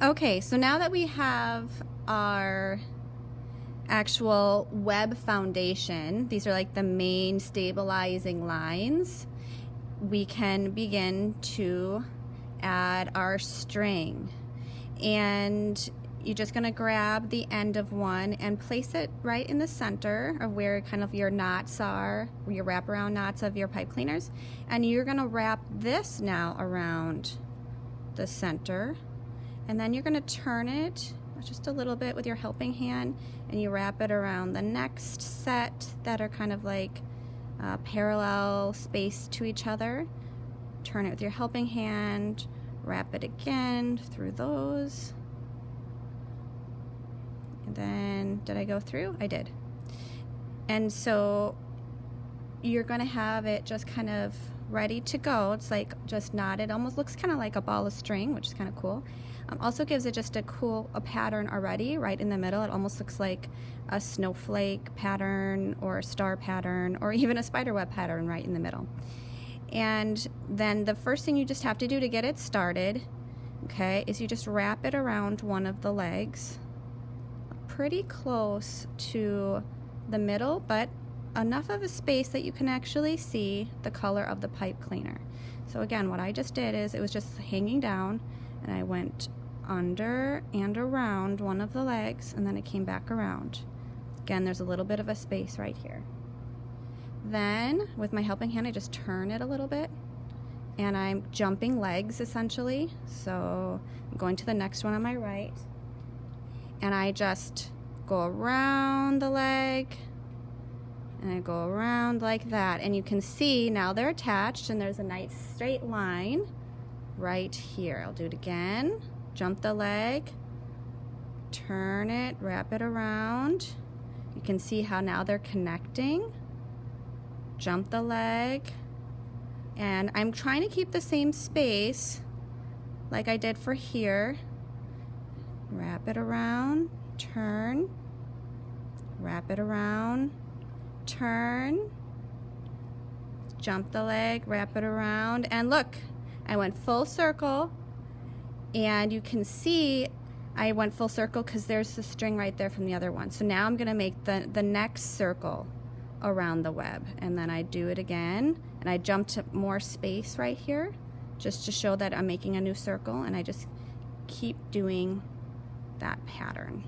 Okay, so now that we have our actual web foundation, these are like the main stabilizing lines, we can begin to add our string. And you're just going to grab the end of one and place it right in the center of where kind of your knots are, your wraparound knots of your pipe cleaners. And you're going to wrap this now around the center. And then you're going to turn it just a little bit with your helping hand, and you wrap it around the next set that are kind of like parallel spaced to each other. Turn it with your helping hand, wrap it again through those. And then, did I go through? I did. And so you're going to have it just kind of ready to go. It's like just knotted, almost looks kind of like a ball of string, which is kind of cool. Also gives it just a pattern already right in the middle. It almost looks like a snowflake pattern or a star pattern or even a spiderweb pattern right in the middle. And then the first thing you just have to do to get it started, okay, is you just wrap it around one of the legs pretty close to the middle, but enough of a space that you can actually see the color of the pipe cleaner. So again, what I just did is it was just hanging down, and I went under and around one of the legs, and then it came back around. Again, there's a little bit of a space right here. Then with my helping hand, I just turn it a little bit, and I'm jumping legs essentially. So I'm going to the next one on my right, and I just go around the leg, and I go around like that, and you can see now they're attached, and there's a nice straight line right here. I'll do it again. Jump the leg, turn it, wrap it around. You can see how now they're connecting. Jump the leg, and I'm trying to keep the same space like I did for here. Wrap it around, turn, wrap it around, turn, jump the leg, wrap it around, and look, I went full circle, and you can see I went full circle because there's the string right there from the other one. So now I'm going to make the next circle around the web, and then I do it again, and I jump to more space right here just to show that I'm making a new circle, and I just keep doing that pattern.